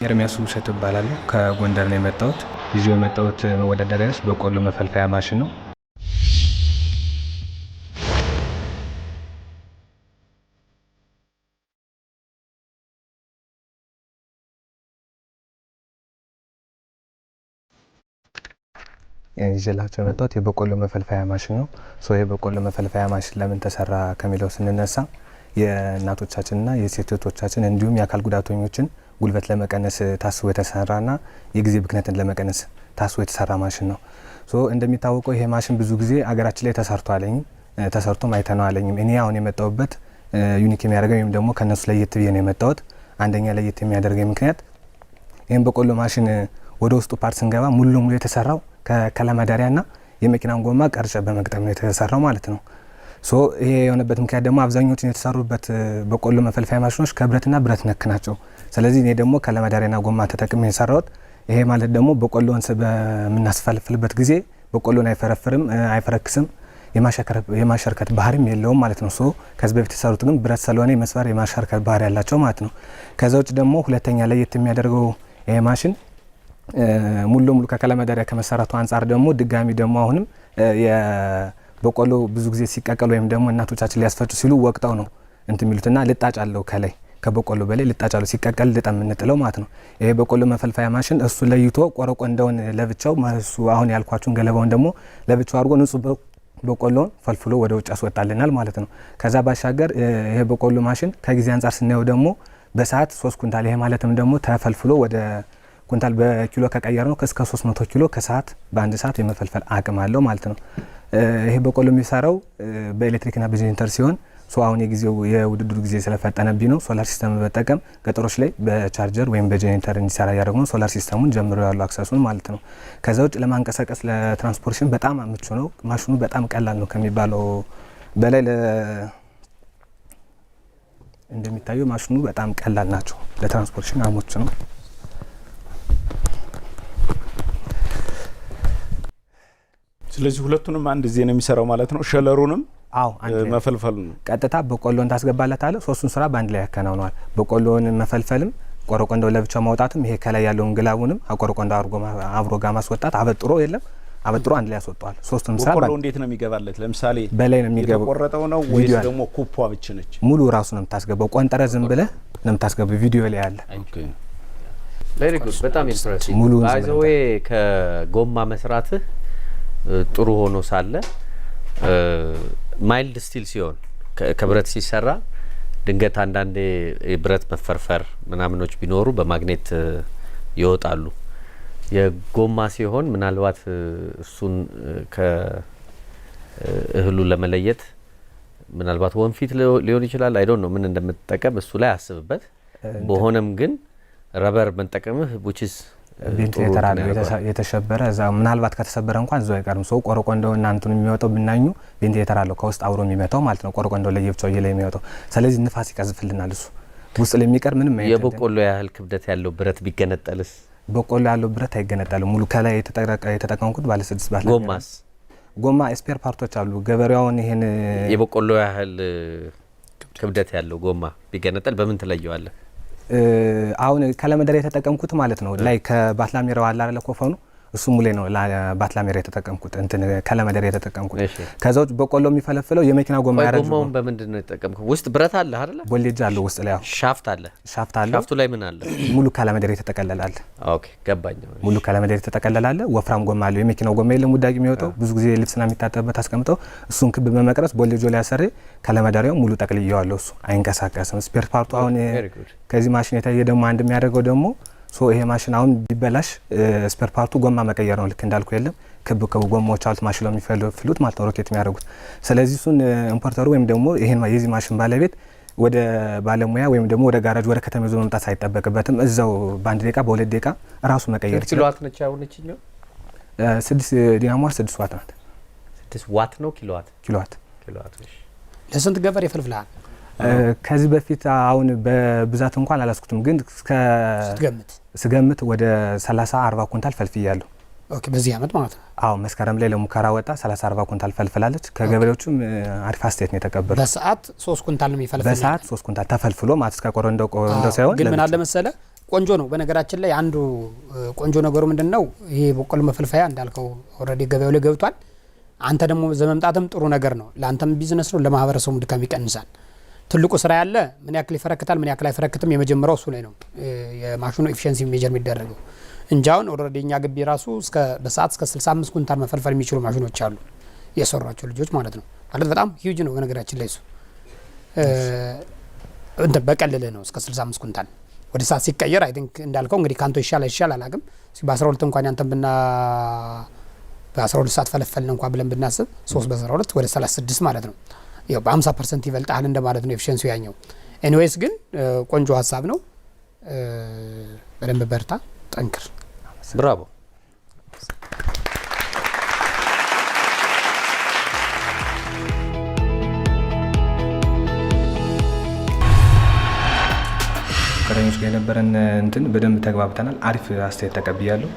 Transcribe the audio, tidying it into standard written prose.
ኤርሚያስ ውብሸት እባላለሁ። ከጎንደር ነው የመጣሁት። ይዤ የመጣሁት መወዳደሪያስ በቆሎ መፈልፈያ ማሽን ነው። ይዤላችሁ የመጣሁት የበቆሎ መፈልፈያ ማሽን ነው። የበቆሎ መፈልፈያ ማሽን ለምን ተሰራ ከሚለው ስንነሳ የእናቶቻችንና የሴቶቻችን እንዲሁም የአካል ጉዳተኞችን ጉልበት ለመቀነስ ታስቦ የተሰራና የጊዜ ብክነትን ለመቀነስ ታስቦ የተሰራ ማሽን ነው። እንደሚታወቀው ይሄ ማሽን ብዙ ጊዜ አገራችን ላይ ተሰርቶም አይተነዋለኝም። እኔ አሁን የመጣሁበት ዩኒክ የሚያደርገኝ ወይም ደግሞ ከነሱ ለየት ብዬ ነው የመጣሁት። አንደኛ ለየት የሚያደርገኝ ምክንያት ይህን በቆሎ ማሽን ወደ ውስጡ ፓርት ስንገባ ሙሉ ለሙሉ የተሰራው ከከለመዳሪያና የመኪናን ጎማ ቀርጨ በመግጠም ነው የተሰራው ማለት ነው። ይሄ የሆነበት ምክንያት ደግሞ አብዛኞቹን የተሰሩበት በቆሎ መፈልፈያ ማሽኖች ከብረትና ብረት ነክ ናቸው። ስለዚህ እኔ ደግሞ ከለመዳሪያና ጎማ ተጠቅሜ የሰራሁት ይሄ ማለት ደግሞ በቆሎን በምናስፈልፍልበት ጊዜ በቆሎን አይፈረፍርም፣ አይፈረክስም፣ የማሸርከት ባህሪም የለውም ማለት ነው። ከዚህ በፊት የተሰሩት ግን ብረት ስለሆነ የመስበር የማሸርከት ባህሪ ያላቸው ማለት ነው። ከዛ ውጭ ደግሞ ሁለተኛ ለየት የሚያደርገው ይሄ ማሽን ሙሉ ለሙሉ ከከለመዳሪያ ከመሰራቱ አንጻር ደግሞ ድጋሚ ደግሞ አሁንም የበቆሎ ብዙ ጊዜ ሲቀቀል ወይም ደግሞ እናቶቻችን ሊያስፈጩ ሲሉ ወቅጠው ነው የሚሉትና ልጣጭ አለው ከላይ ከበቆሎ በላይ ልጣጭ አለው ሲቀቀል ልጠም እንጥለው ማለት ነው። ይሄ በቆሎ መፈልፈያ ማሽን እሱ ለይቶ ቆረቆንዳውን ለብቻው እሱ አሁን ያልኳችሁን ገለባውን ደግሞ ለብቻው አድርጎ ንጹህ በቆሎን ፈልፍሎ ወደ ውጭ ያስወጣልናል ማለት ነው። ከዛ ባሻገር ይሄ በቆሎ ማሽን ከጊዜ አንጻር ስናየው ደግሞ በሰዓት 3 ኩንታል ይሄ ማለትም ደግሞ ተፈልፍሎ ወደ ኩንታል በኪሎ ከቀየር ነው እስከ 300 ኪሎ ከሰዓት በአንድ ሰዓት የመፈልፈል አቅም አለው ማለት ነው። ይሄ በቆሎ የሚሰራው በኤሌክትሪክና በጄኔሬተር ሲሆን አሁን የጊዜው የውድድሩ ጊዜ ስለፈጠነብኝ ነው ሶላር ሲስተም በመጠቀም ገጠሮች ላይ በቻርጀር ወይም በጄኔሬተር እንዲሰራ ያደረጉ ነው። ሶላር ሲስተሙን ጀምሮ ያለው አክሰሱን ማለት ነው። ከዛ ውጭ ለማንቀሳቀስ ለትራንስፖርቴሽን በጣም ምቹ ነው። ማሽኑ በጣም ቀላል ነው ከሚባለው በላይ እንደሚታየው ማሽኑ በጣም ቀላል ናቸው። ለትራንስፖርቴሽን አመቺ ነው። ስለዚህ ሁለቱንም አንድ ጊዜ ነው የሚሰራው ማለት ነው። ሸለሩንም መፈልፈሉ ነው። ቀጥታ በቆሎን ታስገባለታለህ። ሶስቱን ስራ በአንድ ላይ ያከናውነዋል። በቆሎን መፈልፈልም ቆረቆንዳው ለብቻው ማውጣትም ይሄ ከላይ ያለውን ግላቡንም አቆረቆንዳው አብሮ ጋር ማስወጣት አበጥሮ አንድ ላይ ያስወጣዋል። ሶስቱን ስራ በቆሎ እንዴት ነው የሚገባለት? ለምሳሌ በላይ ነው የሚገባው። የተቆረጠው ነው ወይስ ደግሞ ኩፖ ብቻ ነች? ሙሉ ራሱ ነው የምታስገባው። ቆንጠረ ዝም ብለህ ነው የምታስገባው። ቪዲዮ ላይ ያለ ቬሪ ጉድ። በጣም ኢምፕሬሲቭ። ባይ ዘ ዌይ ከጎማ መስራትህ ጥሩ ሆኖ ሳለ ማይልድ ስቲል ሲሆን ከብረት ሲሰራ ድንገት አንዳንዴ የብረት መፈርፈር ምናምኖች ቢኖሩ በማግኔት ይወጣሉ። የጎማ ሲሆን ምናልባት እሱን ከእህሉ ለመለየት ምናልባት ወንፊት ሊሆን ይችላል። አይ ዶንት ኖ ምን እንደምትጠቀም እሱ ላይ አስብበት። በሆነም ግን ረበር መጠቀምህ ቡችስ ቬንቲሌተር አለ የተሸበረ እዛ ምናልባት ከተሰበረ እንኳን እዛው አይቀርም። ቆረቆንዳው እናንተን የሚወጣው ብናኙ ቬንቲሌተር አለው ከውስጥ አብሮ የሚመታው ማለት ነው። ቆረቆንዳው ለየብቻው ላይ የሚወጣው ስለዚህ ንፋስ ይቀዝፍልናል። እሱ ውስጥ ለሚቀር ምንም የበቆሎ ያህል ክብደት ያለው ብረት ቢገነጠልስ? በቆሎ ያለው ብረት አይገነጠልም። ሙሉ ከላይ የተጠቀምኩት ባለ 6 ባለ ጎማስ ጎማ ስፔር ፓርቶች አሉ። ገበሬውን ይሄን የበቆሎ ያህል ክብደት ያለው ጎማ ቢገነጠል በምን ትለየዋለህ? አሁን ከለመዳሪያ የተጠቀምኩት ማለት ነው ላይ ከባትላሜራው አለ አይደል ኮፈኑ እሱ ሙሌ ነው ባትላሜራ የተጠቀምኩት ከለመዳሪያ የተጠቀምኩት። ከዛው በቆሎ የሚፈለፍለው የመኪና ጎማ ያረጁ ጎማውን በምንድን ነው የተጠቀምኩት? ውስጥ ብረት አለ አይደል? ቦሌጅ አለ ውስጥ ላይ ሻፍት አለ። ሻፍቱ ላይ ምን አለ? ሙሉ ከለመዳሪያ የተጠቀለላል። ኦኬ ገባኝ። ሙሉ ከለመዳሪያ የተጠቀለላል። ወፍራም ጎማ አለ። የመኪናው ጎማ የለም ውዳቂ የሚወጣው ብዙ ጊዜ ልብስና የሚታጠብበት አስቀምጠው እሱን ክብ በመቅረጽ ቦሌጆ ላይ ያሰረ ከለመዳሪያው ሙሉ ጠቅልየዋለሁ። እሱ አይንቀሳቀስም። ስፔር ፓርቱ አሁን ከዚህ ማሽን የተለየ ደግሞ አንድ የሚያደርገው ደግሞ ይሄ ማሽን አሁን ቢበላሽ ስፔር ፓርቱ ጎማ መቀየር ነው። ልክ እንዳልኩ የለም ክብ ጎማዎች አሉት ማሽን የሚፈልፍሉት ማለት ነው ሮኬት የሚያደርጉት። ስለዚህ እሱን ኢምፖርተሩ ወይም ደግሞ ይሄን የዚህ ማሽን ባለቤት ወደ ባለሙያ ወይም ደግሞ ወደ ጋራጅ ወደ ከተማ ይዞ መምጣት አይጠበቅበትም። እዛው በ1 ደቂቃ በ2 ደቂቃ ራሱ መቀየር ይችላል። ኪሎዋት ነች አሁን እቺኛው 6 ዲናሞ 6 ዋት ናት። 6 ዋት ነው ኪሎዋት። ለስንት ገበር ይፈልፍላል? ከዚህ በፊት አሁን በብዛት እንኳን አላስኩትም፣ ግን ስገምት ወደ 30-40 ኩንታል ፈልፍያለሁ። ኦኬ በዚህ አመት ማለት ነው? አዎ መስከረም ላይ ለሙከራ ወጣ 30-40 ኩንታል ፈልፍላለች። ከገበሬዎቹም አሪፍ አስተያየት ነው የተቀበሉት። በሰዓት 3 ኩንታል ነው የሚፈልፍለው። በሰዓት 3 ኩንታል ተፈልፍሎ ማለት እስከ ቆረንዳው ሳይሆን ግን ምን አለ መሰለ ቆንጆ ነው። በነገራችን ላይ አንዱ ቆንጆ ነገሩ ምንድነው ይሄ በቆሎ መፈልፈያ እንዳልከው ኦሬዲ ገበያው ላይ ገብቷል። አንተ ደግሞ ዘመምጣትም ጥሩ ነገር ነው። ለአንተም ቢዝነስ ነው፣ ለማህበረሰቡ ድካም ይቀንሳል። ትልቁ ስራ ያለ ምን ያክል ይፈረክታል ምን ያክል አይፈረክትም የመጀመሪያው እሱ ላይ ነው የማሽኑ ኤፊሺየንሲ ሜጀር የሚደረገው እንጂ አሁን ኦሬዲ እኛ ግቢ ራሱ እስከ በሰዓት እስከ 65 ኩንታል መፈልፈል የሚችሉ ማሽኖች አሉ የሰሯቸው ልጆች ማለት ነው። ማለት በጣም ሂውጅ ነው በነገራችን ላይ እሱ እንደ በቀለለ ነው እስከ 65 ኩንታል ወደ ሰዓት ሲቀየር አይ ቲንክ እንዳልከው እንግዲህ ካንቶ ይሻል አላግም በ12 እንኳን ያንተም ብና በ12 ሰዓት ፈለፈልን እንኳን ብለን ብናስብ 3 በ12 ወደ 36 ማለት ነው። ያው በ50% ይበልጣል እንደማለት ነው ኤፊሺየንሲው ያኛው። ኤኒዌይስ ግን ቆንጆ ሀሳብ ነው። በደንብ በርታ፣ ጠንክር። ብራቮ። ከረኞች ጋር የነበረን እንትን በደንብ ተግባብተናል። አሪፍ አስተያየት ተቀብያለሁ።